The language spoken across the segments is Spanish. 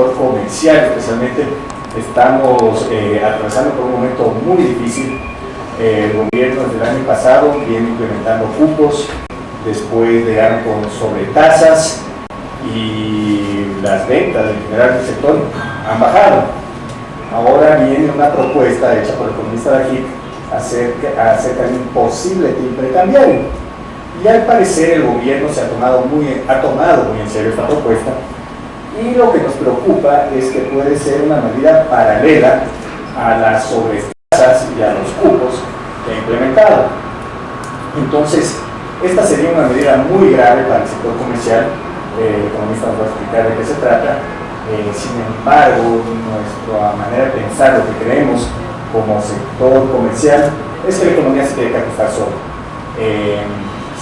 sector comercial especialmente estamos atravesando por un momento muy difícil. El gobierno desde el año pasado viene implementando cupos, después llegaron con sobretasas y las ventas en general del sector han bajado. Ahora viene una propuesta hecha por el economista de AGIC acerca de un posible timbre cambiario. Y al parecer el gobierno ha tomado muy en serio esta propuesta, y lo que nos preocupa es que puede ser una medida paralela a las sobretasas y a los cupos que ha implementado. Entonces, esta sería una medida muy grave para el sector comercial. El economista nos va a explicar de qué se trata. Sin embargo, nuestra manera de pensar, lo que creemos como sector comercial, es que la economía se tiene que ajustar sola.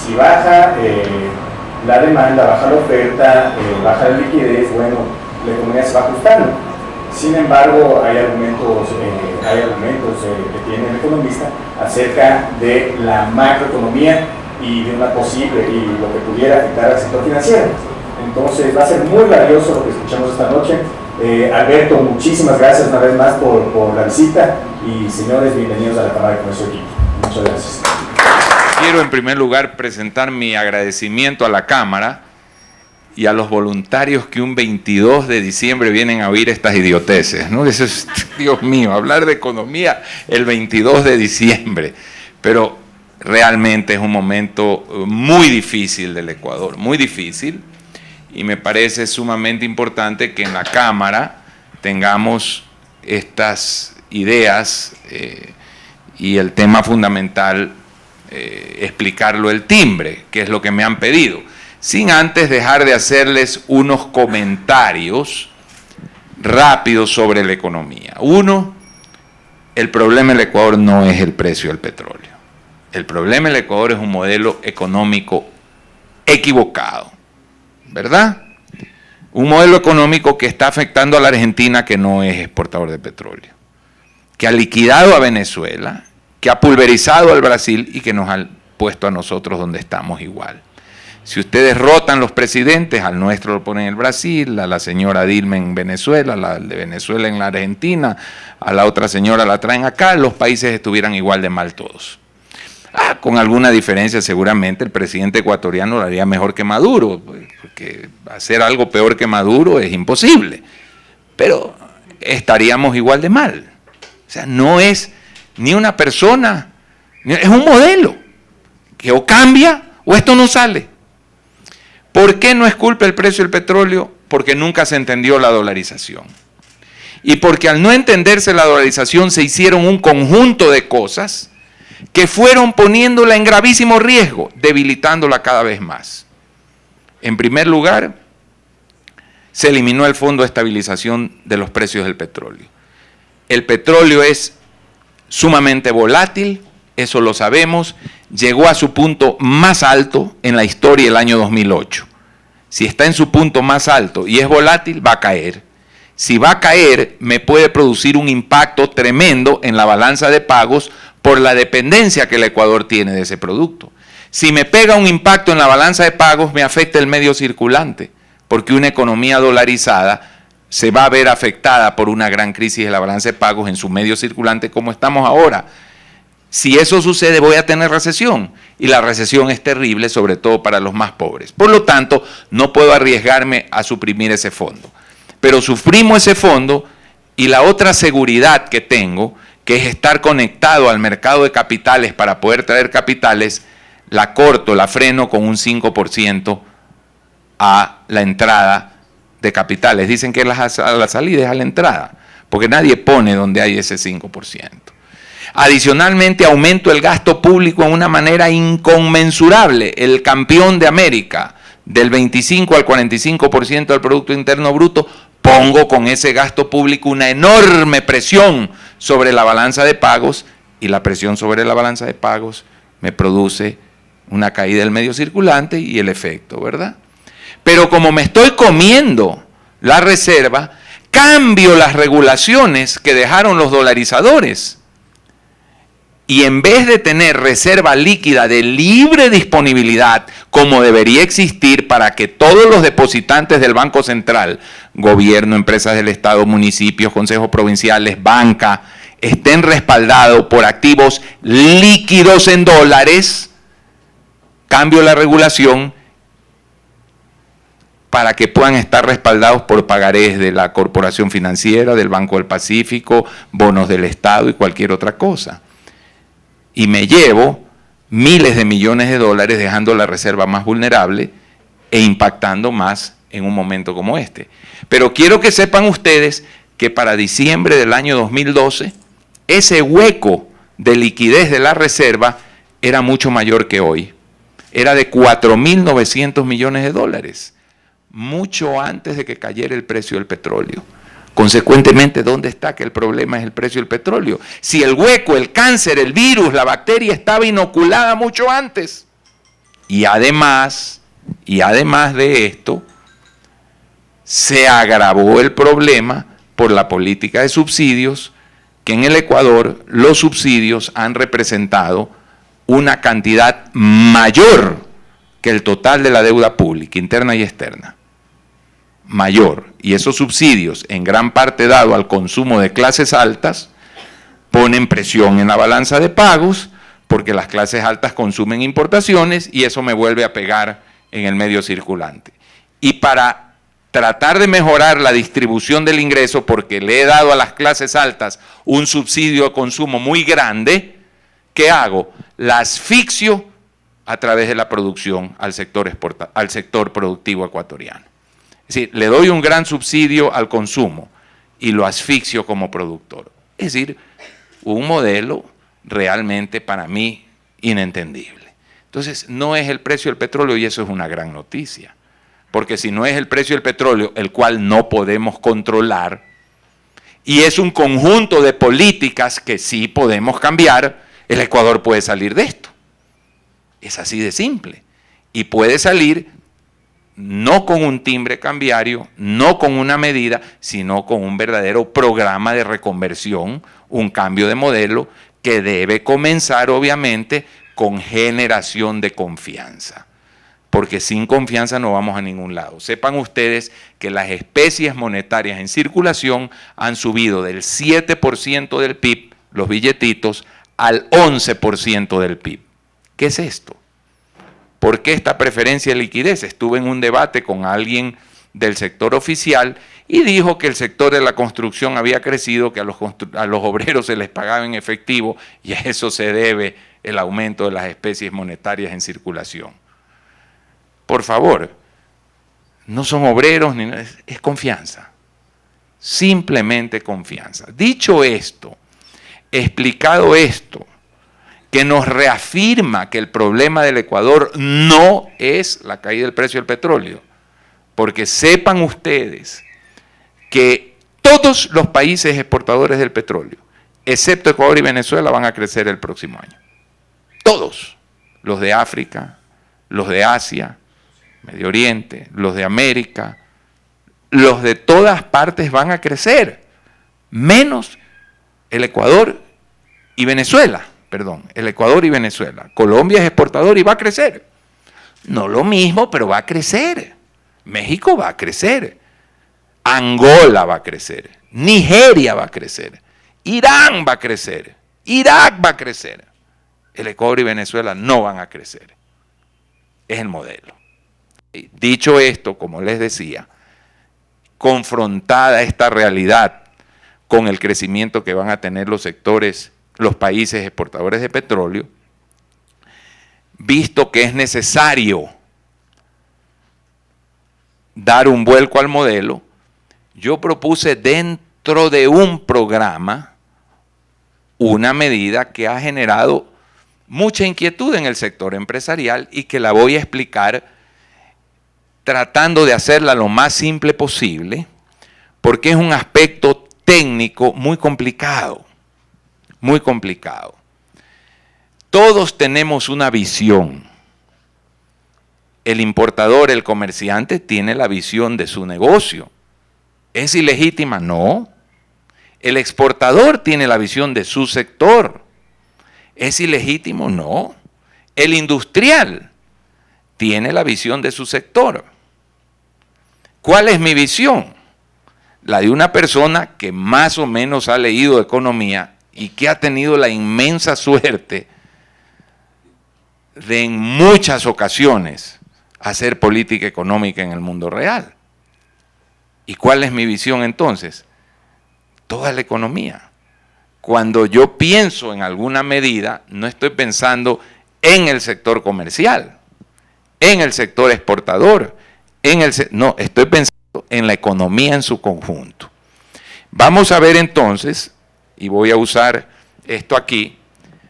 Si baja la demanda, baja la oferta, baja la liquidez, bueno, la economía se va ajustando. Sin embargo, hay argumentos que tiene el economista acerca de la macroeconomía y de una posible y lo que pudiera afectar al sector financiero. Entonces va a ser muy valioso lo que escuchamos esta noche. Alberto, muchísimas gracias una vez más por la visita, y señores, bienvenidos a la Cámara de Comercio de Quito. Muchas gracias. Quiero en primer lugar presentar mi agradecimiento a la Cámara y a los voluntarios que un 22 de diciembre vienen a oír estas idioteces, ¿no? Eso es, Dios mío, hablar de economía el 22 de diciembre. Pero realmente es un momento muy difícil del Ecuador, muy difícil, y me parece sumamente importante que en la Cámara tengamos estas ideas y el tema fundamental, explicarlo, el timbre, que es lo que me han pedido, sin antes dejar de hacerles unos comentarios rápidos sobre la economía. Uno, el problema del Ecuador no es el precio del petróleo. El problema del Ecuador es un modelo económico equivocado, ¿verdad? Un modelo económico que está afectando a la Argentina, que no es exportador de petróleo, que ha liquidado a Venezuela, que ha pulverizado al Brasil y que nos ha puesto a nosotros donde estamos igual. Si ustedes rotan los presidentes, al nuestro lo ponen en el Brasil, a la señora Dilma en Venezuela, la de Venezuela en la Argentina, a la otra señora la traen acá, los países estuvieran igual de mal todos. Con alguna diferencia, seguramente el presidente ecuatoriano lo haría mejor que Maduro, porque hacer algo peor que Maduro es imposible, pero estaríamos igual de mal. O sea, no es ni una persona, es un modelo que o cambia o esto no sale. ¿Por qué no es culpa el precio del petróleo? Porque nunca se entendió la dolarización. Y porque al no entenderse la dolarización se hicieron un conjunto de cosas que fueron poniéndola en gravísimo riesgo, debilitándola cada vez más. En primer lugar, se eliminó el Fondo de Estabilización de los Precios del Petróleo. El petróleo es sumamente volátil, eso lo sabemos, llegó a su punto más alto en la historia el año 2008. Si está en su punto más alto y es volátil, va a caer. Si va a caer, me puede producir un impacto tremendo en la balanza de pagos por la dependencia que el Ecuador tiene de ese producto. Si me pega un impacto en la balanza de pagos, me afecta el medio circulante, porque una economía dolarizada se va a ver afectada por una gran crisis de la balanza de pagos en su medio circulante como estamos ahora. Si eso sucede, voy a tener recesión, y la recesión es terrible, sobre todo para los más pobres. Por lo tanto, no puedo arriesgarme a suprimir ese fondo. Pero suprimo ese fondo, y la otra seguridad que tengo, que es estar conectado al mercado de capitales para poder traer capitales, la corto, la freno con un 5% a la entrada de capitales. Dicen que a la salida es a la entrada, porque nadie pone donde hay ese 5%. Adicionalmente, aumento el gasto público en una manera inconmensurable. El campeón de América, del 25 al 45% del Producto Interno Bruto, pongo con ese gasto público una enorme presión sobre la balanza de pagos, y la presión sobre la balanza de pagos me produce una caída del medio circulante y el efecto, ¿verdad? Pero como me estoy comiendo la reserva, cambio las regulaciones que dejaron los dolarizadores. Y en vez de tener reserva líquida de libre disponibilidad, como debería existir para que todos los depositantes del Banco Central, gobierno, empresas del Estado, municipios, consejos provinciales, banca, estén respaldados por activos líquidos en dólares, cambio la regulación para que puedan estar respaldados por pagarés de la Corporación Financiera, del Banco del Pacífico, bonos del Estado y cualquier otra cosa. Y me llevo miles de millones de dólares dejando la reserva más vulnerable e impactando más en un momento como este. Pero quiero que sepan ustedes que para diciembre del año 2012, ese hueco de liquidez de la reserva era mucho mayor que hoy. Era de 4.900 millones de dólares, mucho antes de que cayera el precio del petróleo. Consecuentemente, ¿dónde está que el problema es el precio del petróleo? Si el hueco, el cáncer, el virus, la bacteria estaba inoculada mucho antes. Y además de esto, se agravó el problema por la política de subsidios, que en el Ecuador los subsidios han representado una cantidad mayor que el total de la deuda pública, interna y externa. Mayor, y esos subsidios, en gran parte dado al consumo de clases altas, ponen presión en la balanza de pagos, porque las clases altas consumen importaciones y eso me vuelve a pegar en el medio circulante. Y para tratar de mejorar la distribución del ingreso, porque le he dado a las clases altas un subsidio de consumo muy grande, ¿qué hago? La asfixio a través de la producción al sector productivo ecuatoriano. Es decir, le doy un gran subsidio al consumo y lo asfixio como productor. Es decir, un modelo realmente para mí inentendible. Entonces, no es el precio del petróleo y eso es una gran noticia. Porque si no es el precio del petróleo, el cual no podemos controlar, y es un conjunto de políticas que sí podemos cambiar, el Ecuador puede salir de esto. Es así de simple. Y puede salir no con un timbre cambiario, no con una medida, sino con un verdadero programa de reconversión, un cambio de modelo que debe comenzar obviamente con generación de confianza. Porque sin confianza no vamos a ningún lado. Sepan ustedes que las especies monetarias en circulación han subido del 7% del PIB, los billetitos, al 11% del PIB. ¿Qué es esto? ¿Por qué esta preferencia de liquidez? Estuve en un debate con alguien del sector oficial y dijo que el sector de la construcción había crecido, que a los obreros se les pagaba en efectivo y a eso se debe el aumento de las especies monetarias en circulación. Por favor, no son obreros, es confianza. Simplemente confianza. Dicho esto, explicado esto, que nos reafirma que el problema del Ecuador no es la caída del precio del petróleo. Porque sepan ustedes que todos los países exportadores del petróleo, excepto Ecuador y Venezuela, van a crecer el próximo año. Todos. Los de África, los de Asia, Medio Oriente, los de América, los de todas partes van a crecer. Menos el Ecuador y Venezuela. Perdón, el Ecuador y Venezuela. Colombia es exportador y va a crecer. No lo mismo, pero va a crecer. México va a crecer. Angola va a crecer. Nigeria va a crecer. Irán va a crecer. Irak va a crecer. El Ecuador y Venezuela no van a crecer. Es el modelo. Dicho esto, como les decía, confrontada esta realidad con el crecimiento que van a tener los sectores, los países exportadores de petróleo, visto que es necesario dar un vuelco al modelo, yo propuse dentro de un programa una medida que ha generado mucha inquietud en el sector empresarial y que la voy a explicar tratando de hacerla lo más simple posible, porque es un aspecto técnico muy complicado. Muy complicado. Todos tenemos una visión. El importador, el comerciante, tiene la visión de su negocio. ¿Es ilegítima? No. El exportador tiene la visión de su sector. ¿Es ilegítimo? No. El industrial tiene la visión de su sector. ¿Cuál es mi visión? La de una persona que más o menos ha leído economía y que ha tenido la inmensa suerte de en muchas ocasiones hacer política económica en el mundo real. ¿Y cuál es mi visión entonces? Toda la economía. Cuando yo pienso en alguna medida, no estoy pensando en el sector comercial, en el sector exportador, no, estoy pensando en la economía en su conjunto. Vamos a ver entonces, y voy a usar esto aquí,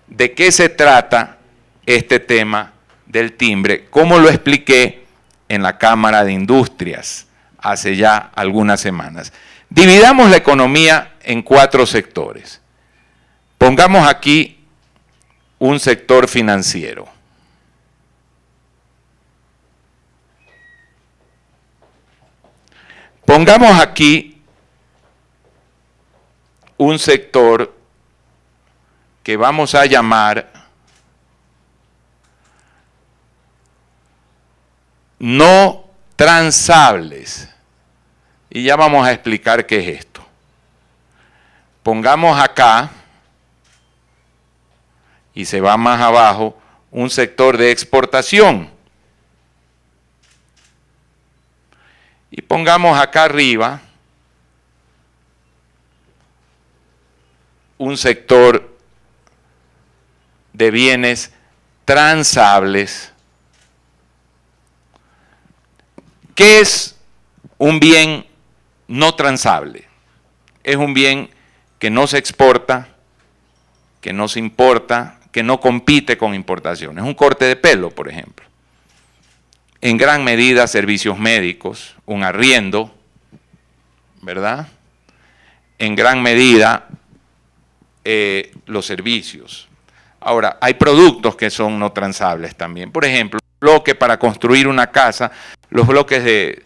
de qué se trata este tema del timbre, como lo expliqué en la Cámara de Industrias hace ya algunas semanas. Dividamos la economía en 4 sectores. Pongamos aquí un sector financiero. Pongamos aquí un sector que vamos a llamar no transables. Y ya vamos a explicar qué es esto. Pongamos acá, y se va más abajo, un sector de exportación. Y pongamos acá arriba un sector de bienes transables. ¿Qué es un bien no transable? Es un bien que no se exporta, que no se importa, que no compite con importaciones. Un corte de pelo, por ejemplo. En gran medida servicios médicos, un arriendo, ¿verdad? En gran medida los servicios. Ahora, hay productos que son no transables también. Por ejemplo, bloque para construir una casa, los bloques de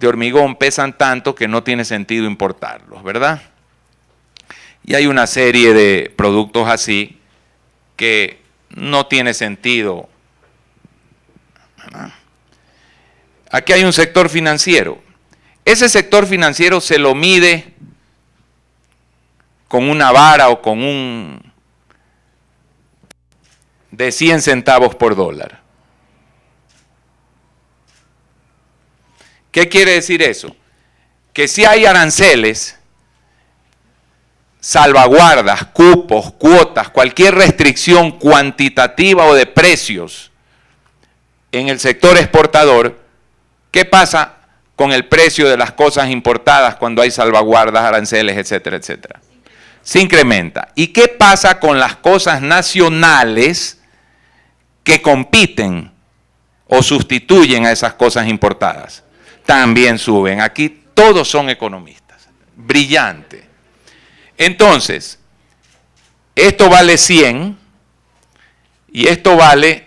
hormigón pesan tanto que no tiene sentido importarlos, ¿verdad? Y hay una serie de productos así que no tiene sentido, ¿verdad? Aquí hay un sector financiero. Ese sector financiero se lo mide con una vara o con un de 100 centavos por dólar. ¿Qué quiere decir eso? Que si hay aranceles, salvaguardas, cupos, cuotas, cualquier restricción cuantitativa o de precios en el sector exportador, ¿qué pasa con el precio de las cosas importadas cuando hay salvaguardas, aranceles, etcétera, etcétera? Se incrementa. ¿Y qué pasa con las cosas nacionales que compiten o sustituyen a esas cosas importadas? También suben. Aquí todos son economistas. Brillante. Entonces, esto vale 100 y esto vale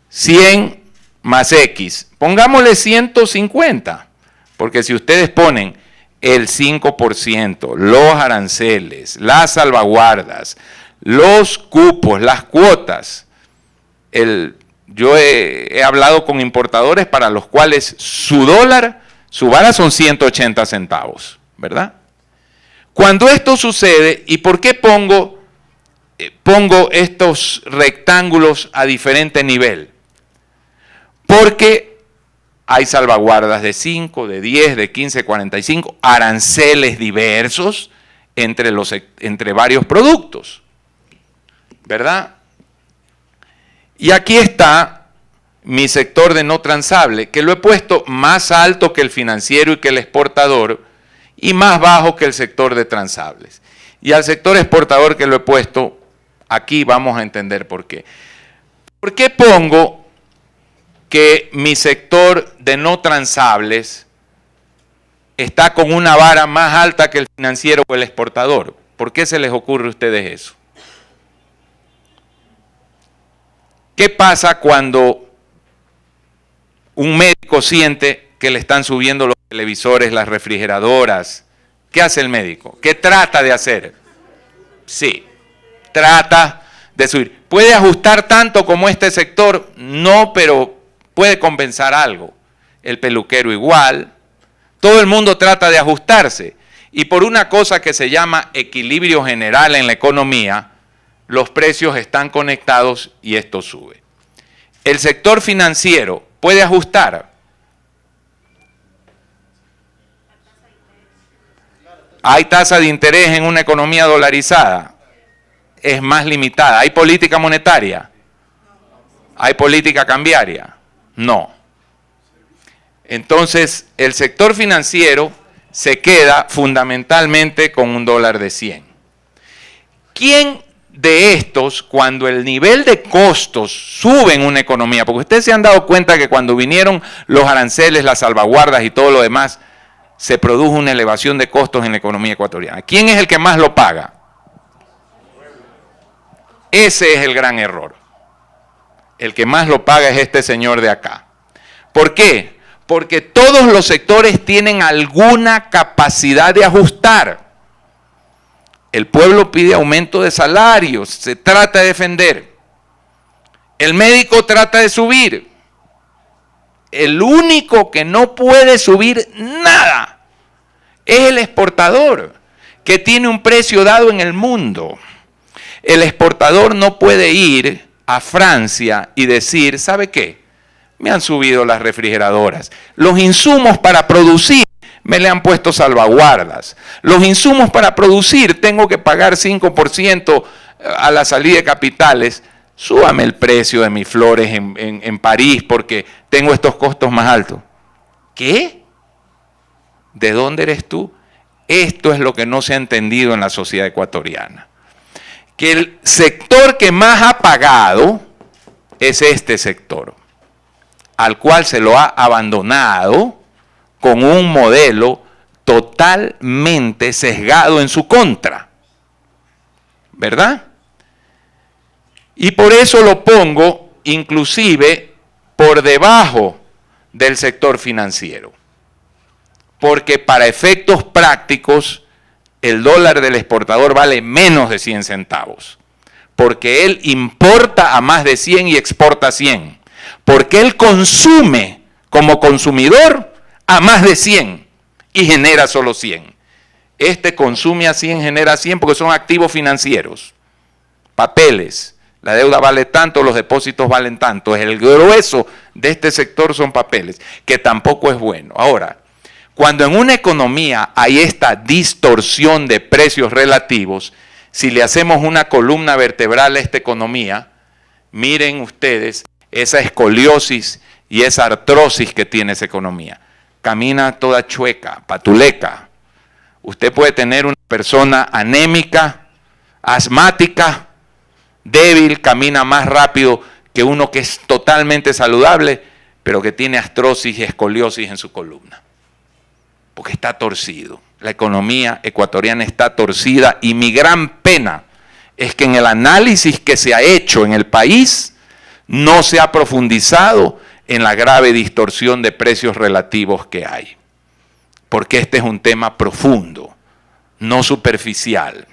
100 más X. Pongámosle 150, porque si ustedes ponen el 5%, los aranceles, las salvaguardas, los cupos, las cuotas, yo he hablado con importadores para los cuales su dólar, su vara son 180 centavos, ¿verdad? Cuando esto sucede, ¿y por qué pongo estos rectángulos a diferente nivel? Porque hay salvaguardas de 5, de 10, de 15, 45, aranceles diversos entre varios productos, ¿verdad? Y aquí está mi sector de no transable, que lo he puesto más alto que el financiero y que el exportador, y más bajo que el sector de transables. Y al sector exportador que lo he puesto, aquí vamos a entender por qué. ¿Por qué pongo que mi sector de no transables está con una vara más alta que el financiero o el exportador? ¿Por qué se les ocurre a ustedes eso? ¿Qué pasa cuando un médico siente que le están subiendo los televisores, las refrigeradoras? ¿Qué hace el médico? ¿Qué trata de hacer? Sí, trata de subir. ¿Puede ajustar tanto como este sector? No, pero puede compensar algo. El peluquero igual. Todo el mundo trata de ajustarse. Y por una cosa que se llama equilibrio general en la economía, los precios están conectados y esto sube. El sector financiero puede ajustar. Hay tasa de interés en una economía dolarizada. Es más limitada. ¿Hay política monetaria? ¿Hay política cambiaria? No. Entonces, el sector financiero se queda fundamentalmente con un dólar de 100. ¿Quién de estos, cuando el nivel de costos sube en una economía, porque ustedes se han dado cuenta que cuando vinieron los aranceles, las salvaguardas y todo lo demás, se produjo una elevación de costos en la economía ecuatoriana? ¿Quién es el que más lo paga? Ese es el gran error. El que más lo paga es este señor de acá. ¿Por qué? Porque todos los sectores tienen alguna capacidad de ajustar. El pueblo pide aumento de salarios, se trata de defender. El médico trata de subir. El único que no puede subir nada es el exportador, que tiene un precio dado en el mundo. El exportador no puede ir a Francia y decir, ¿sabe qué? Me han subido las refrigeradoras. Los insumos para producir me le han puesto salvaguardas. Los insumos para producir tengo que pagar 5% a la salida de capitales. Súbame el precio de mis flores en París porque tengo estos costos más altos. ¿Qué? ¿De dónde eres tú? Esto es lo que no se ha entendido en la sociedad ecuatoriana. Que el sector que más ha pagado es este sector, al cual se lo ha abandonado con un modelo totalmente sesgado en su contra, ¿verdad? Y por eso lo pongo inclusive por debajo del sector financiero, porque para efectos prácticos el dólar del exportador vale menos de 100 centavos, porque él importa a más de 100 y exporta 100, porque él consume como consumidor a más de 100 y genera solo 100. Este consume a 100, genera 100 porque son activos financieros, papeles. La deuda vale tanto, los depósitos valen tanto. El grueso de este sector son papeles, que tampoco es bueno. Ahora, cuando en una economía hay esta distorsión de precios relativos, si le hacemos una columna vertebral a esta economía, miren ustedes esa escoliosis y esa artrosis que tiene esa economía. Camina toda chueca, patuleca. Usted puede tener una persona anémica, asmática, débil, camina más rápido que uno que es totalmente saludable, pero que tiene artrosis y escoliosis en su columna, porque está torcido. La economía ecuatoriana está torcida y mi gran pena es que en el análisis que se ha hecho en el país no se ha profundizado en la grave distorsión de precios relativos que hay, porque este es un tema profundo, no superficial.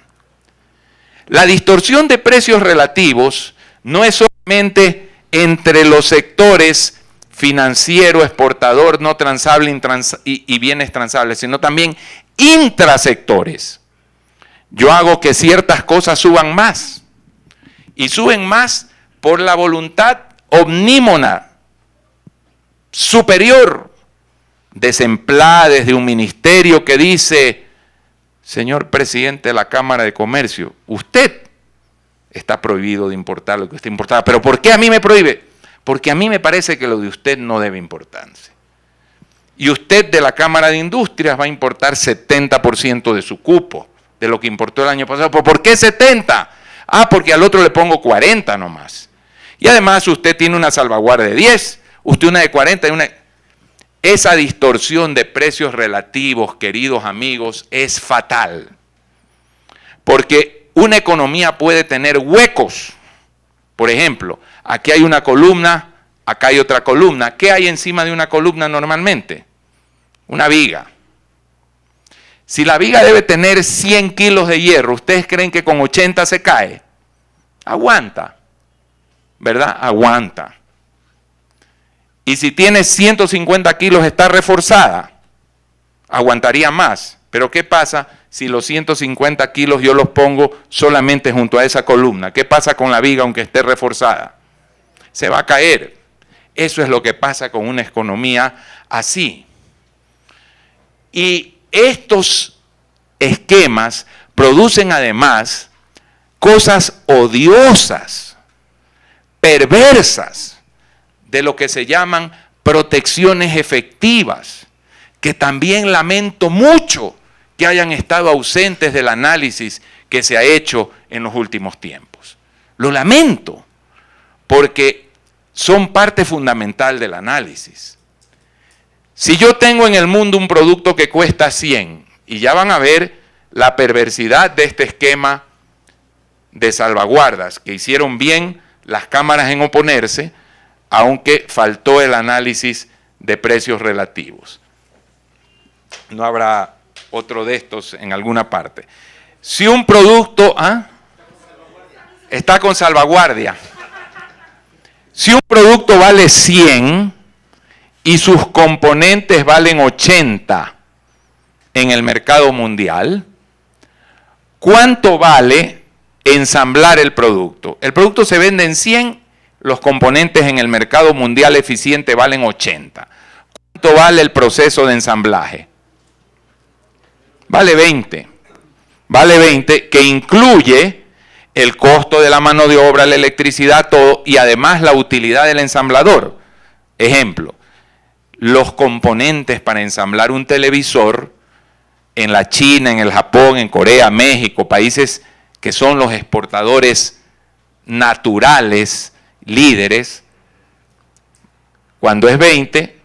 La distorsión de precios relativos no es solamente entre los sectores financiero, exportador, no transable y bienes transables, sino también intrasectores. Yo hago que ciertas cosas suban más, y suben más por la voluntad omnímona, superior, desempleada desde un ministerio que dice: señor presidente de la Cámara de Comercio, usted está prohibido de importar lo que usted importaba. ¿Pero por qué a mí me prohíbe? Porque a mí me parece que lo de usted no debe importarse. Y usted de la Cámara de Industrias va a importar 70% de su cupo, de lo que importó el año pasado. ¿Por qué 70? Ah, porque al otro le pongo 40 nomás. Y además usted tiene una salvaguardia de 10, usted una de 40 y una... Esa distorsión de precios relativos, queridos amigos, es fatal. Porque una economía puede tener huecos. Por ejemplo, aquí hay una columna, acá hay otra columna. ¿Qué hay encima de una columna normalmente? Una viga. Si la viga debe tener 100 kilos de hierro, ¿ustedes creen que con 80 se cae? Aguanta, ¿verdad? Aguanta. Y si tiene 150 kilos está reforzada, aguantaría más. Pero ¿qué pasa si los 150 kilos yo los pongo solamente junto a esa columna? ¿Qué pasa con la viga aunque esté reforzada? Se va a caer. Eso es lo que pasa con una economía así. Y estos esquemas producen además cosas odiosas, perversas, de lo que se llaman protecciones efectivas, que también lamento mucho que hayan estado ausentes del análisis que se ha hecho en los últimos tiempos. Lo lamento, porque son parte fundamental del análisis. Si yo tengo en el mundo un producto que cuesta 100, y ya van a ver la perversidad de este esquema de salvaguardas, que hicieron bien las cámaras en oponerse, aunque faltó el análisis de precios relativos. No habrá otro de estos en alguna parte. Si un producto está con salvaguardia, si un producto vale 100 y sus componentes valen 80 en el mercado mundial, ¿cuánto vale ensamblar el producto? El producto se vende en 100, los componentes en el mercado mundial eficiente valen 80. ¿Cuánto vale el proceso de ensamblaje? Vale 20. Vale 20, que incluye el costo de la mano de obra, la electricidad, todo, y además la utilidad del ensamblador. Ejemplo, los componentes para ensamblar un televisor en la China, en el Japón, en Corea, México, países que son los exportadores naturales, líderes, cuando es 20,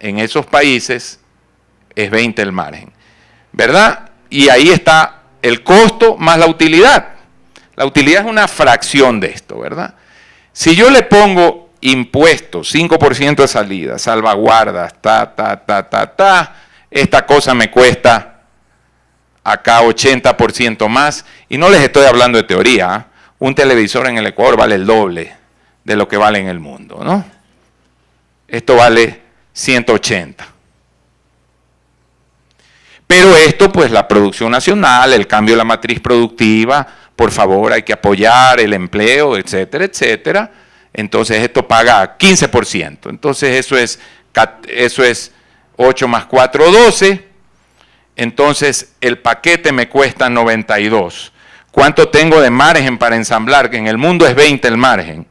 en esos países es 20 el margen, ¿verdad? Y ahí está el costo más la utilidad. La utilidad es una fracción de esto, ¿verdad? Si yo le pongo impuestos, 5% de salida, salvaguardas, esta cosa me cuesta acá 80% más, y no les estoy hablando de teoría, ¿eh? Un televisor en el Ecuador vale el doble de lo que vale en el mundo, ¿no? Esto vale 180. Pero esto, pues la producción nacional, el cambio de la matriz productiva, por favor hay que apoyar el empleo, etcétera, etcétera. Entonces esto paga 15%. Entonces eso es 8 más 4, 12. Entonces el paquete me cuesta 92. ¿Cuánto tengo de margen para ensamblar? Que en el mundo es 20 el margen.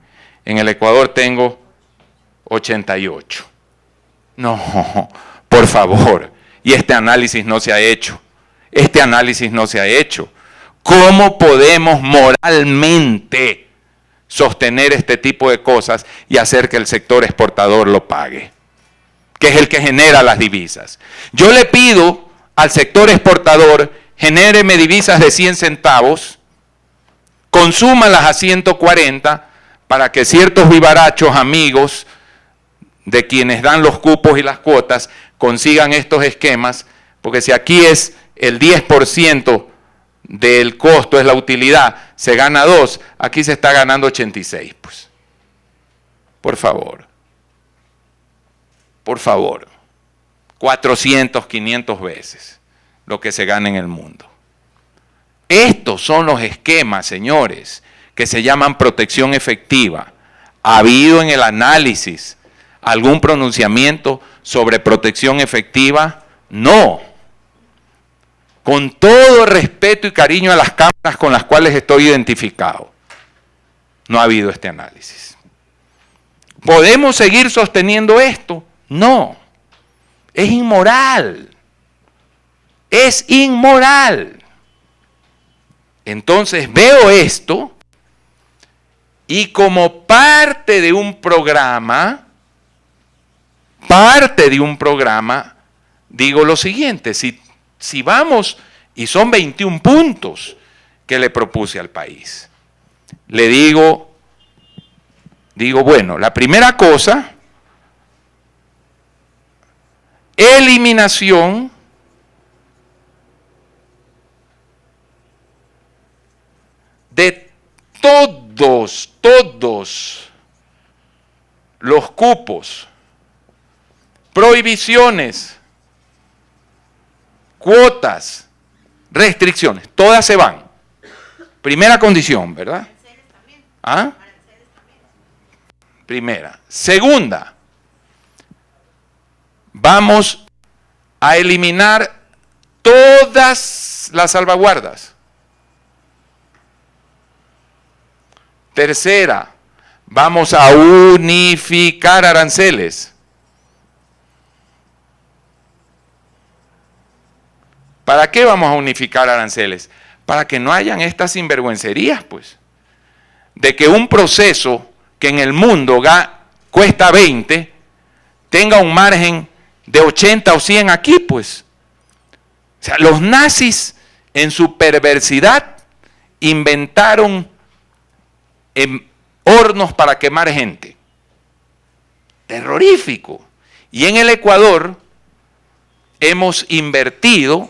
En el Ecuador tengo 88. No, por favor. Y este análisis no se ha hecho. Este análisis no se ha hecho. ¿Cómo podemos moralmente sostener este tipo de cosas y hacer que el sector exportador lo pague? Que es el que genera las divisas. Yo le pido al sector exportador, genéreme divisas de 100 centavos, consúmalas a 140 para que ciertos vivarachos amigos de quienes dan los cupos y las cuotas consigan estos esquemas, porque si aquí es el 10% del costo, es la utilidad, se gana 2, aquí se está ganando 86, pues. Por favor. Por favor. 400, 500 veces lo que se gana en el mundo. Estos son los esquemas, señores, que se llaman protección efectiva. ¿Ha habido en el análisis algún pronunciamiento sobre protección efectiva? No. Con todo respeto y cariño a las cámaras con las cuales estoy identificado, no ha habido este análisis. ¿Podemos seguir sosteniendo esto? No. Es inmoral. Es inmoral. Entonces veo esto y como parte de un programa, digo lo siguiente, si vamos, y son 21 puntos que le propuse al país, le digo, bueno, la primera cosa, eliminación de todo todos los cupos, prohibiciones, cuotas, restricciones, todas se van. Primera condición, ¿verdad? ¿Ah? Primera. Segunda, vamos a eliminar todas las salvaguardas. Tercera, vamos a unificar aranceles. ¿Para qué vamos a unificar aranceles? Para que no hayan estas sinvergüencerías, pues. De que un proceso que en el mundo cuesta 20, tenga un margen de 80 o 100 aquí, pues. O sea, los nazis en su perversidad inventaron hornos para quemar gente. Terrorífico. Y en el Ecuador hemos invertido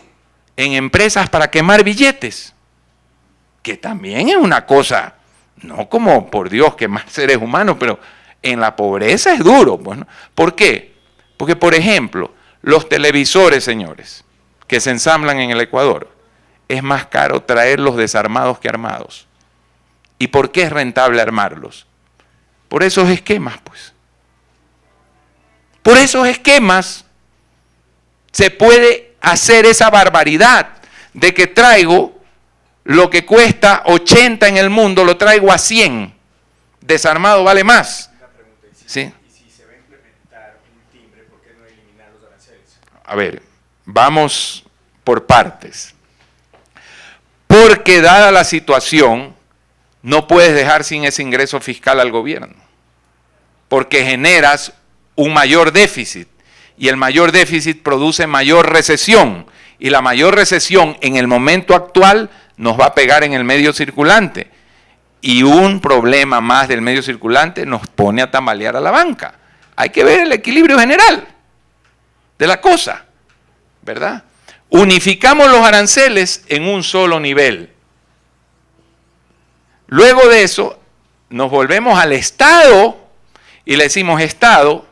en empresas para quemar billetes, que también es una cosa, no como por Dios quemar seres humanos, pero en la pobreza es duro. Bueno, ¿por qué? Porque, por ejemplo, los televisores, señores, que se ensamblan en el Ecuador, es más caro traerlos desarmados que armados. ¿Y por qué es rentable armarlos? Por esos esquemas, pues. Por esos esquemas se puede hacer esa barbaridad de que traigo lo que cuesta 80 en el mundo, lo traigo a 100. Desarmado vale más. ¿Sí? ¿Y si se va a implementar un timbre, por qué no eliminar los aranceles? A ver, vamos por partes. Porque dada la situación, no puedes dejar sin ese ingreso fiscal al gobierno. Porque generas un mayor déficit. Y el mayor déficit produce mayor recesión. Y la mayor recesión en el momento actual nos va a pegar en el medio circulante. Y un problema más del medio circulante nos pone a tambalear a la banca. Hay que ver el equilibrio general de la cosa, ¿verdad? Unificamos los aranceles en un solo nivel. Luego de eso, nos volvemos al Estado y le decimos, Estado,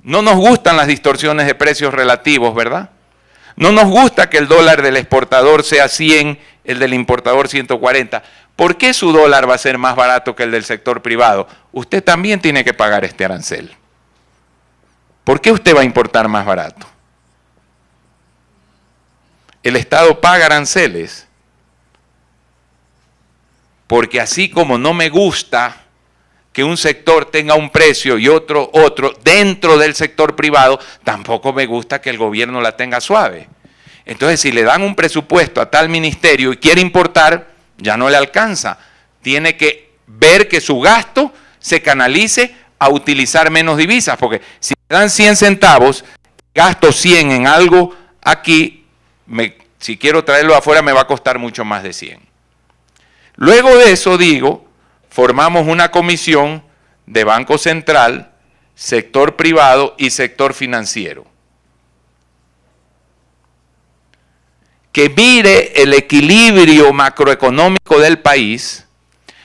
no nos gustan las distorsiones de precios relativos, ¿verdad? No nos gusta que el dólar del exportador sea 100, el del importador 140. ¿Por qué su dólar va a ser más barato que el del sector privado? Usted también tiene que pagar este arancel. ¿Por qué usted va a importar más barato? El Estado paga aranceles porque así como no me gusta que un sector tenga un precio y otro dentro del sector privado, tampoco me gusta que el gobierno la tenga suave. Entonces, si le dan un presupuesto a tal ministerio y quiere importar, ya no le alcanza. Tiene que ver que su gasto se canalice a utilizar menos divisas, porque si me dan 100 centavos, gasto 100 en algo aquí, si quiero traerlo afuera me va a costar mucho más de 100. Luego de eso digo, formamos una comisión de Banco Central, sector privado y sector financiero, que mire el equilibrio macroeconómico del país,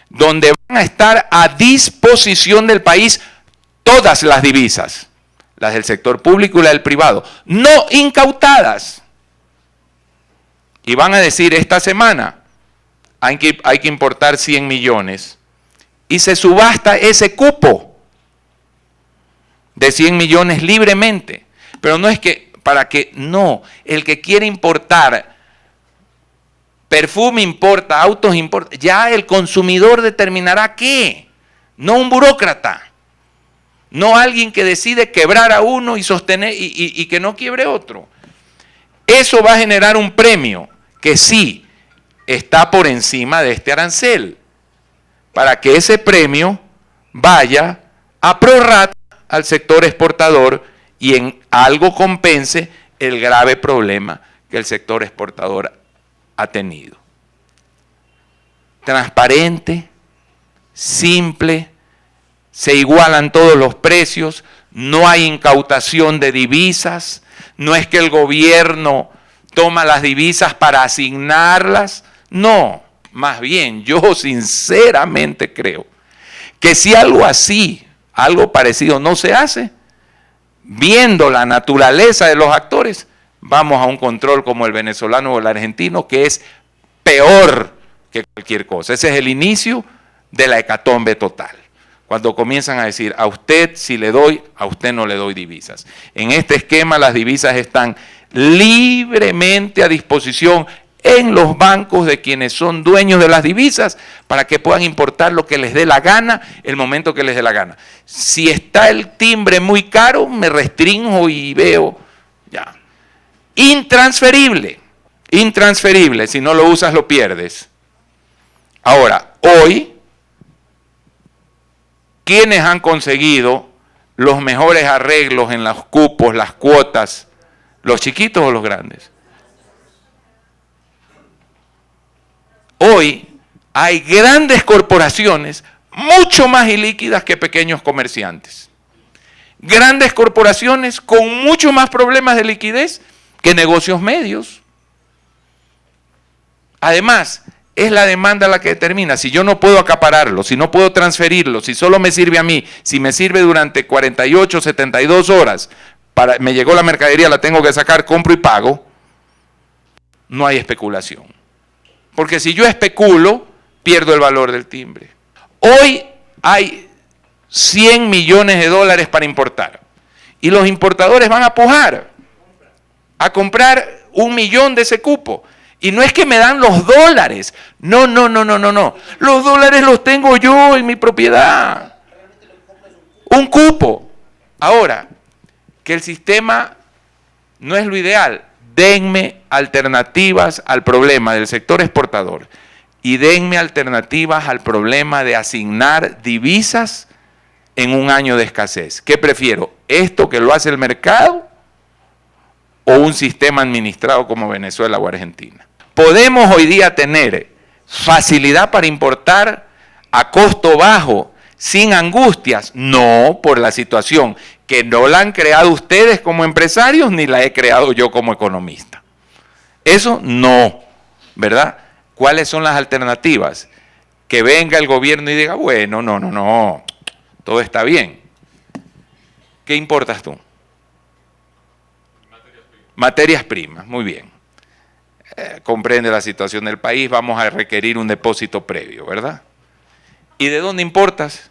donde van a estar a disposición del país todas las divisas, las del sector público y las del privado, no incautadas. Y van a decir, esta semana hay que importar 100 millones. Y se subasta ese cupo de 100 millones libremente. Pero no es que, no, el que quiere importar, perfume importa, autos importa, ya el consumidor determinará qué, no un burócrata, no alguien que decide quebrar a uno y sostener y que no quiebre otro. Eso va a generar un premio que sí está por encima de este arancel, para que ese premio vaya a prorrata al sector exportador y en algo compense el grave problema que el sector exportador ha tenido. Transparente, simple, se igualan todos los precios, no hay incautación de divisas, no es que el gobierno toma las divisas para asignarlas, no. Más bien, yo sinceramente creo que si algo así, algo parecido no se hace, viendo la naturaleza de los actores, vamos a un control como el venezolano o el argentino, que es peor que cualquier cosa. Ese es el inicio de la hecatombe total. Cuando comienzan a decir, a usted sí le doy, a usted no le doy divisas. En este esquema las divisas están libremente a disposición en los bancos de quienes son dueños de las divisas para que puedan importar lo que les dé la gana, el momento que les dé la gana. Si está el timbre muy caro, me restringo y veo, ya. Intransferible, intransferible, si no lo usas lo pierdes. Ahora, hoy, ¿quiénes han conseguido los mejores arreglos en los cupos, las cuotas? ¿Los chiquitos o los grandes? Hoy hay grandes corporaciones mucho más ilíquidas que pequeños comerciantes. Grandes corporaciones con mucho más problemas de liquidez que negocios medios. Además, es la demanda la que determina. Si yo no puedo acapararlo, si no puedo transferirlo, si solo me sirve a mí, si me sirve durante 48, 72 horas, me llegó la mercadería, la tengo que sacar, compro y pago, no hay especulación. Porque si yo especulo, pierdo el valor del timbre. Hoy hay 100 millones de dólares para importar. Y los importadores van a pujar a comprar 1 millón de ese cupo. Y no es que me dan los dólares. No. Los dólares los tengo yo en mi propiedad. Un cupo. Ahora, que el sistema no es lo ideal. Denme alternativas al problema del sector exportador y denme alternativas al problema de asignar divisas en un año de escasez. ¿Qué prefiero? ¿Esto que lo hace el mercado o un sistema administrado como Venezuela o Argentina? ¿Podemos hoy día tener facilidad para importar a costo bajo, sin angustias? No, por la situación que no la han creado ustedes como empresarios, ni la he creado yo como economista. Eso no, ¿verdad? ¿Cuáles son las alternativas? Que venga el gobierno y diga, bueno, no, todo está bien. ¿Qué importas tú? Materias primas, muy bien. Comprende la situación del país, vamos a requerir un depósito previo, ¿verdad? ¿Y de dónde importas?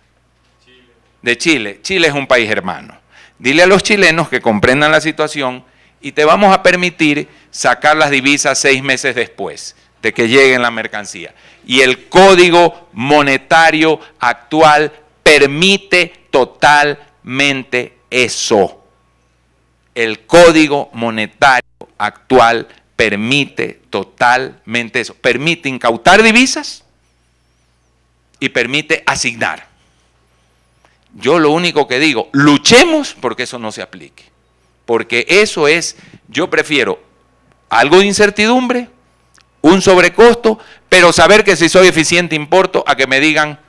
Chile. De Chile. Chile es un país hermano. Dile a los chilenos que comprendan la situación y te vamos a permitir sacar las divisas 6 meses después de que lleguen la mercancía. Y el Código Monetario actual permite totalmente eso. El Código Monetario actual permite totalmente eso. Permite incautar divisas y permite asignar. Yo lo único que digo, luchemos porque eso no se aplique. Porque eso es, yo prefiero algo de incertidumbre, un sobrecosto, pero saber que si soy eficiente importo, a que me digan,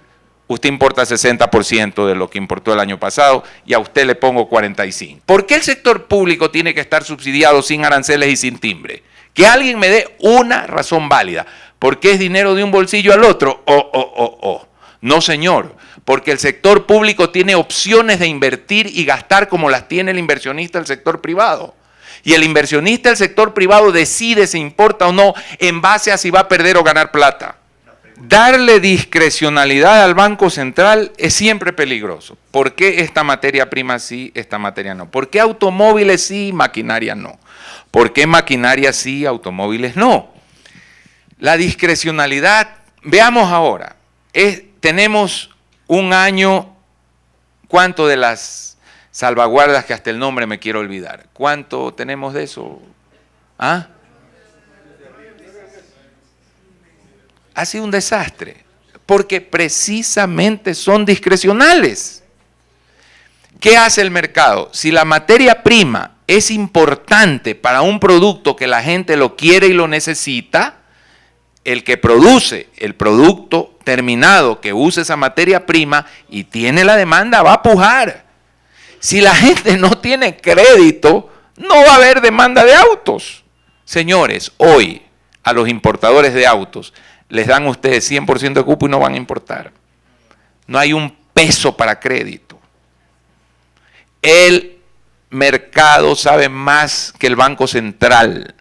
usted importa 60% de lo que importó el año pasado y a usted le pongo 45%. ¿Por qué el sector público tiene que estar subsidiado sin aranceles y sin timbre? Que alguien me dé una razón válida. ¿Porque es dinero de un bolsillo al otro? No, señor. Porque el sector público tiene opciones de invertir y gastar como las tiene el inversionista del sector privado. Y el inversionista del sector privado decide si importa o no en base a si va a perder o ganar plata. Darle discrecionalidad al Banco Central es siempre peligroso. ¿Por qué esta materia prima sí, esta materia no? ¿Por qué automóviles sí, maquinaria no? ¿Por qué maquinaria sí, automóviles no? La discrecionalidad, veamos ahora, tenemos un año, ¿cuánto de las salvaguardas que hasta el nombre me quiero olvidar? ¿Cuánto tenemos de eso? ¿Ah? Ha sido un desastre, porque precisamente son discrecionales. ¿Qué hace el mercado? Si la materia prima es importante para un producto que la gente lo quiere y lo necesita, el que produce el producto terminado que use esa materia prima y tiene la demanda va a pujar. Si la gente no tiene crédito, no va a haber demanda de autos. Señores, hoy a los importadores de autos les dan ustedes 100% de cupo y no van a importar. No hay un peso para crédito. El mercado sabe más que el Banco Central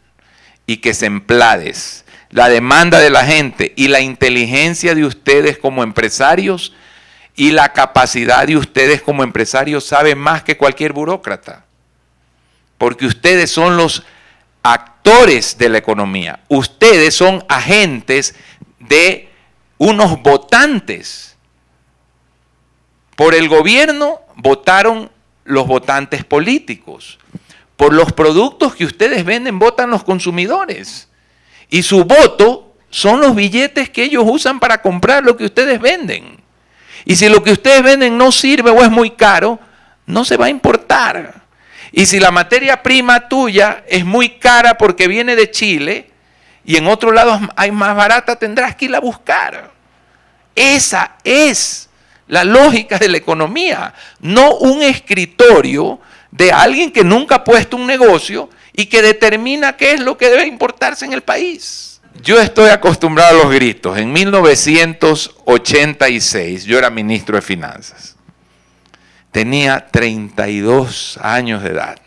y que Semplades. La demanda de la gente y la inteligencia de ustedes como empresarios y la capacidad de ustedes como empresarios sabe más que cualquier burócrata. Porque ustedes son los actores de la economía. Ustedes son agentes de unos votantes. Por el gobierno votaron los votantes políticos. Por los productos que ustedes venden votan los consumidores. Y su voto son los billetes que ellos usan para comprar lo que ustedes venden. Y si lo que ustedes venden no sirve o es muy caro, no se va a importar. Y si la materia prima tuya es muy cara porque viene de Chile y en otro lado hay más barata, tendrás que ir a buscar. Esa es la lógica de la economía, no un escritorio de alguien que nunca ha puesto un negocio y que determina qué es lo que debe importarse en el país. Yo estoy acostumbrado a los gritos. En 1986 yo era ministro de Finanzas. Tenía 32 años de edad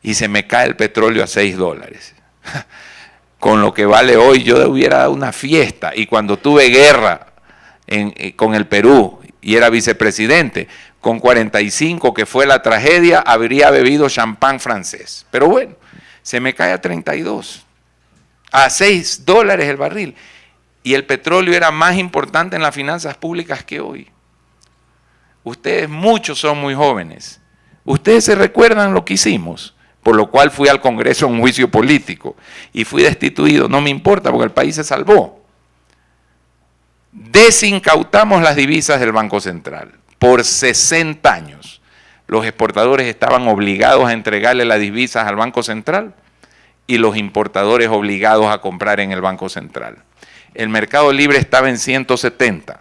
y se me cae el petróleo a $6. Con lo que vale hoy yo hubiera dado una fiesta. Y cuando tuve guerra con el Perú y era vicepresidente, con 45, que fue la tragedia, habría bebido champán francés. Pero bueno, se me cae a 32, a $6 el barril. Y el petróleo era más importante en las finanzas públicas que hoy. Ustedes muchos son muy jóvenes. Ustedes se recuerdan lo que hicimos, por lo cual fui al Congreso a un juicio político y fui destituido. No me importa porque el país se salvó. Desincautamos las divisas del Banco Central. Por 60 años los exportadores estaban obligados a entregarle las divisas al Banco Central y los importadores obligados a comprar en el Banco Central. El mercado libre estaba en 170.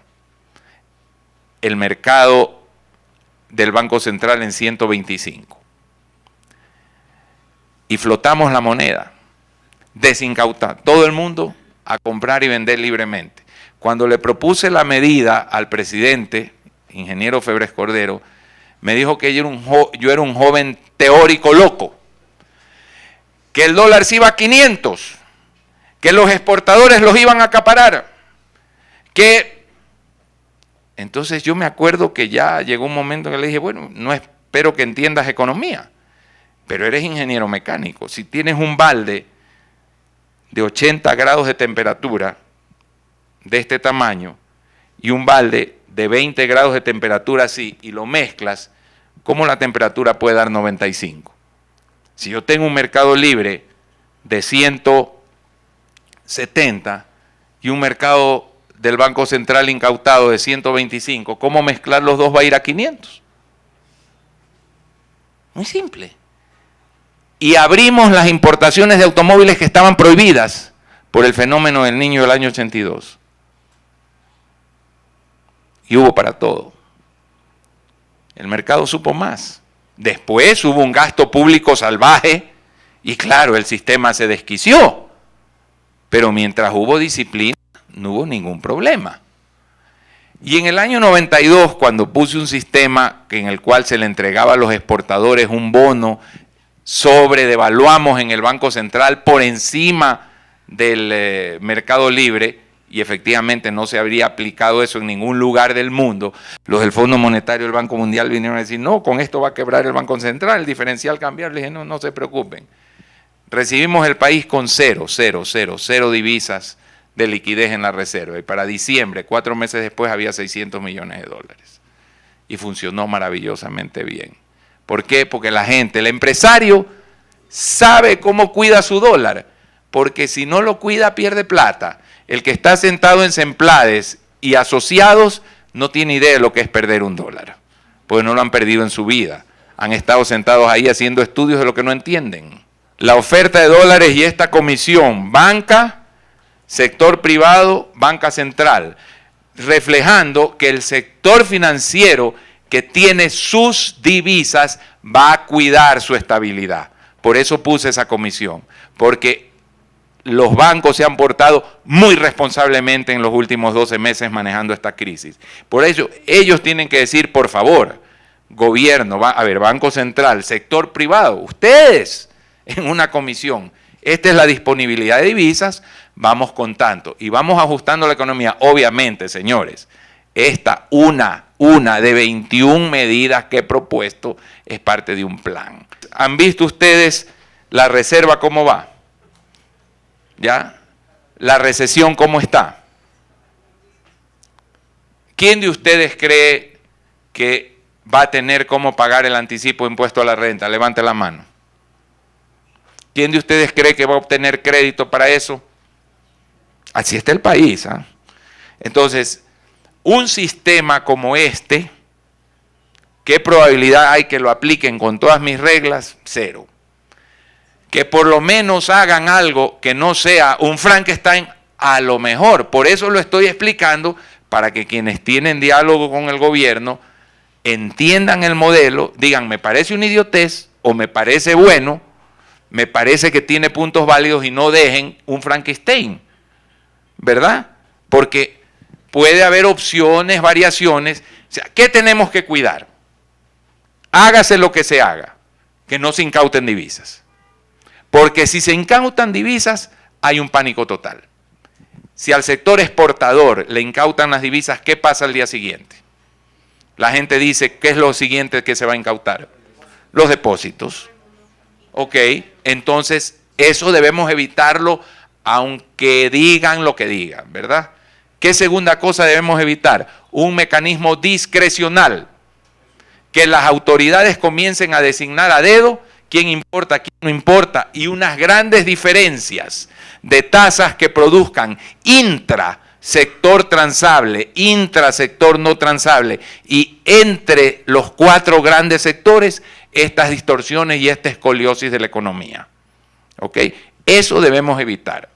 El mercado del Banco Central en 125. Y flotamos la moneda, desincautar todo el mundo a comprar y vender libremente. Cuando le propuse la medida al presidente, ingeniero Febres Cordero, me dijo que yo era un joven teórico loco, que el dólar se iba a 500, que los exportadores los iban a acaparar, que... Entonces yo me acuerdo que ya llegó un momento que le dije, bueno, no espero que entiendas economía, pero eres ingeniero mecánico. Si tienes un balde de 80 grados de temperatura de este tamaño y un balde de 20 grados de temperatura así y lo mezclas, ¿cómo la temperatura puede dar 95? Si yo tengo un mercado libre de 170 y un mercado del Banco Central incautado de 125, ¿cómo mezclar los dos va a ir a 500? Muy simple. Y abrimos las importaciones de automóviles que estaban prohibidas por el fenómeno del Niño del año 82. Y hubo para todo. El mercado supo más. Después hubo un gasto público salvaje y claro, el sistema se desquició. Pero mientras hubo disciplina, no hubo ningún problema. Y en el año 92, cuando puse un sistema en el cual se le entregaba a los exportadores un bono, sobredevaluamos en el Banco Central por encima del mercado libre, y efectivamente no se habría aplicado eso en ningún lugar del mundo. Los del Fondo Monetario del Banco Mundial vinieron a decir, no, con esto va a quebrar el Banco Central, el diferencial cambiar. Le dije, no se preocupen. Recibimos el país con cero divisas de liquidez en la reserva. Y para diciembre, 4 meses después, había $600 millones. Y funcionó maravillosamente bien. ¿Por qué? Porque la gente, el empresario, sabe cómo cuida su dólar. Porque si no lo cuida, pierde plata. El que está sentado en Semplades y asociados no tiene idea de lo que es perder $1. Porque no lo han perdido en su vida. Han estado sentados ahí haciendo estudios de lo que no entienden. La oferta de dólares y esta comisión, banca, sector privado, banca central, reflejando que el sector financiero que tiene sus divisas va a cuidar su estabilidad. Por eso puse esa comisión, porque los bancos se han portado muy responsablemente en los últimos 12 meses manejando esta crisis. Por ello, ellos tienen que decir, por favor, gobierno, Banco Central, sector privado, ustedes en una comisión, esta es la disponibilidad de divisas, vamos con tanto y vamos ajustando la economía. Obviamente, señores, esta una de 21 medidas que he propuesto es parte de un plan. ¿Han visto ustedes la reserva cómo va? ¿Ya? La recesión cómo está. ¿Quién de ustedes cree que va a tener cómo pagar el anticipo de impuesto a la renta? Levante la mano. ¿Quién de ustedes cree que va a obtener crédito para eso? Así está el país, ¿eh? Entonces, un sistema como este, ¿qué probabilidad hay que lo apliquen con todas mis reglas? Cero. Que por lo menos hagan algo que no sea un Frankenstein, a lo mejor. Por eso lo estoy explicando, para que quienes tienen diálogo con el gobierno entiendan el modelo, digan, me parece una idiotez o me parece bueno, me parece que tiene puntos válidos y no dejen un Frankenstein, ¿verdad? Porque puede haber opciones, variaciones. O sea, ¿qué tenemos que cuidar? Hágase lo que se haga, que no se incauten divisas. Porque si se incautan divisas, hay un pánico total. Si al sector exportador le incautan las divisas, ¿qué pasa al día siguiente? La gente dice, ¿qué es lo siguiente que se va a incautar? Los depósitos. Ok, entonces eso debemos evitarlo, aunque digan lo que digan, ¿verdad? ¿Qué segunda cosa debemos evitar? Un mecanismo discrecional, que las autoridades comiencen a designar a dedo quién importa, quién no importa, y unas grandes diferencias de tasas que produzcan intrasector transable, intrasector no transable, y entre los 4 grandes sectores, estas distorsiones y esta escoliosis de la economía. ¿Ok? Eso debemos evitar.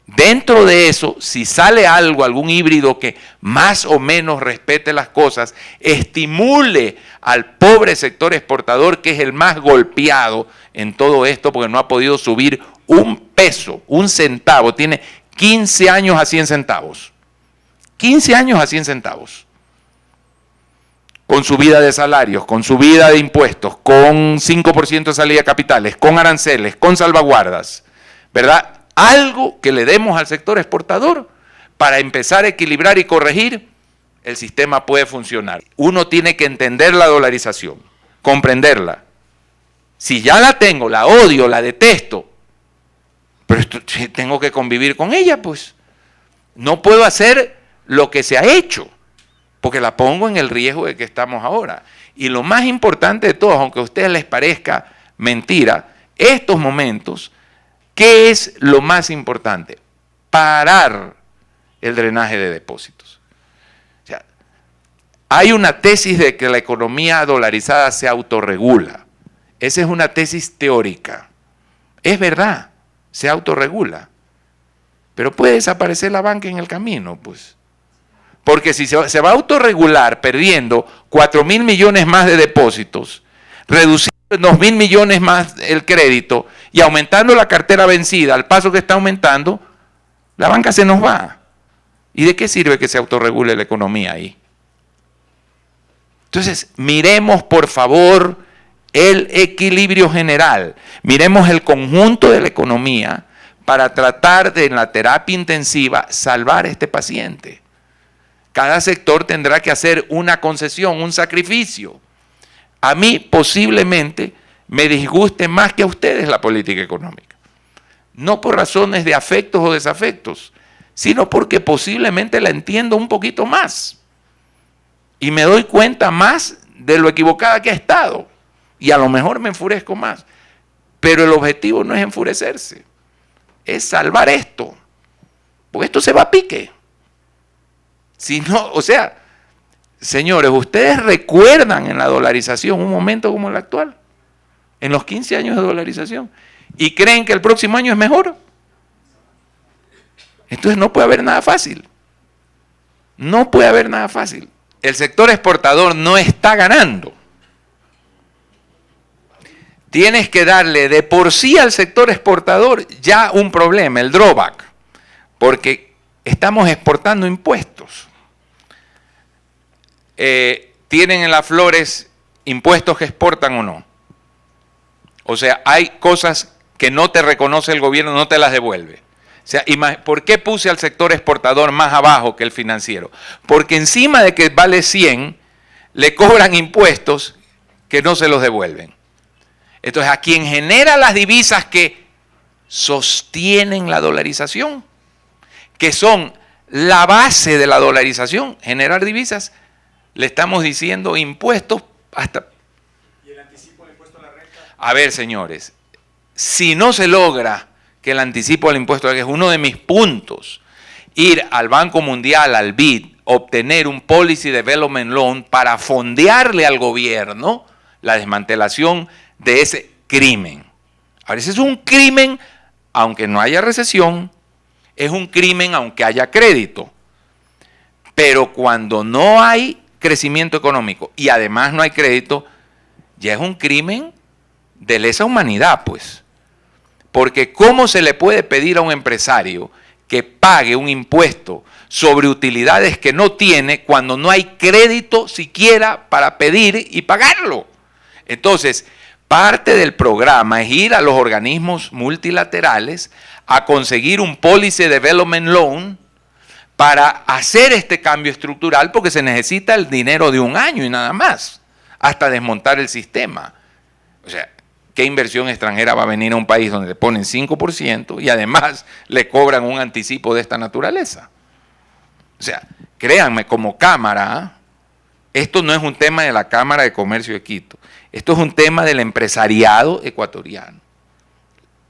Dentro de eso, si sale algo, algún híbrido que más o menos respete las cosas, estimule al pobre sector exportador, que es el más golpeado en todo esto, porque no ha podido subir un peso, un centavo, tiene 15 años a 100 centavos. 15 años a 100 centavos. Con subida de salarios, con subida de impuestos, con 5% de salida de capitales, con aranceles, con salvaguardas, ¿verdad? Algo que le demos al sector exportador para empezar a equilibrar y corregir, el sistema puede funcionar. Uno tiene que entender la dolarización, comprenderla. Si ya la tengo, la odio, la detesto, pero tengo que convivir con ella, pues. No puedo hacer lo que se ha hecho, porque la pongo en el riesgo de que estamos ahora. Y lo más importante de todo, aunque a ustedes les parezca mentira, estos momentos, ¿qué es lo más importante? Parar el drenaje de depósitos. O sea, hay una tesis de que la economía dolarizada se autorregula. Esa es una tesis teórica. Es verdad, se autorregula. Pero puede desaparecer la banca en el camino, pues. Porque si se va a autorregular perdiendo 4.000 millones más de depósitos, reduciendo 2.000 millones más el crédito y aumentando la cartera vencida al paso que está aumentando, la banca se nos va. ¿Y de qué sirve que se autorregule la economía ahí? Entonces, miremos por favor el equilibrio general, miremos el conjunto de la economía para tratar de, en la terapia intensiva, salvar a este paciente. Cada sector tendrá que hacer una concesión, un sacrificio. A mí posiblemente me disguste más que a ustedes la política económica. No por razones de afectos o desafectos, sino porque posiblemente la entiendo un poquito más. Y me doy cuenta más de lo equivocada que ha estado. Y a lo mejor me enfurezco más. Pero el objetivo no es enfurecerse, es salvar esto. Porque esto se va a pique. Si no, o sea, señores, ¿ustedes recuerdan en la dolarización un momento como el actual? En los 15 años de dolarización. ¿Y creen que el próximo año es mejor? Entonces no puede haber nada fácil. No puede haber nada fácil. El sector exportador no está ganando. tienes que darle de por sí al sector exportador ya un problema, el drawback, porque estamos exportando impuestos. ¿Tienen en las flores impuestos que exportan o no? O sea, hay cosas que no te reconoce el gobierno, no te las devuelve. O sea, ¿por qué puse al sector exportador más abajo que el financiero? Porque encima de que vale 100, le cobran impuestos que no se los devuelven. Entonces, a quien genera las divisas que sostienen la dolarización, que son la base de la dolarización, generar divisas, le estamos diciendo impuestos hasta... ¿Y el anticipo del impuesto a la renta? A ver, señores, si no se logra que el anticipo del impuesto a la renta, que es uno de mis puntos, ir al Banco Mundial, al BID, obtener un Policy Development Loan para fondearle al gobierno la desmantelación de ese crimen. Ahora, ese es un crimen aunque no haya recesión, es un crimen aunque haya crédito. Pero cuando no hay crecimiento económico y además no hay crédito, ya es un crimen de lesa humanidad, pues. Porque ¿cómo se le puede pedir a un empresario que pague un impuesto sobre utilidades que no tiene cuando no hay crédito siquiera para pedir y pagarlo? Entonces, parte del programa es ir a los organismos multilaterales a conseguir un Policy Development Loan para hacer este cambio estructural, porque se necesita el dinero de un año y nada más, hasta desmontar el sistema. O sea, ¿qué inversión extranjera va a venir a un país donde le ponen 5% y además le cobran un anticipo de esta naturaleza? O sea, créanme, como Cámara, esto no es un tema de la Cámara de Comercio de Quito, esto es un tema del empresariado ecuatoriano.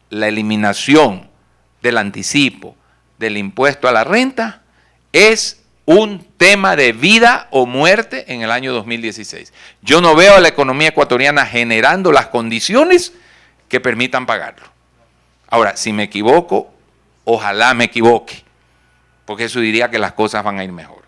La eliminación del anticipo del impuesto a la renta es un tema de vida o muerte en el año 2016. Yo no veo a la economía ecuatoriana generando las condiciones que permitan pagarlo. Ahora, si me equivoco, ojalá me equivoque, porque eso diría que las cosas van a ir mejor.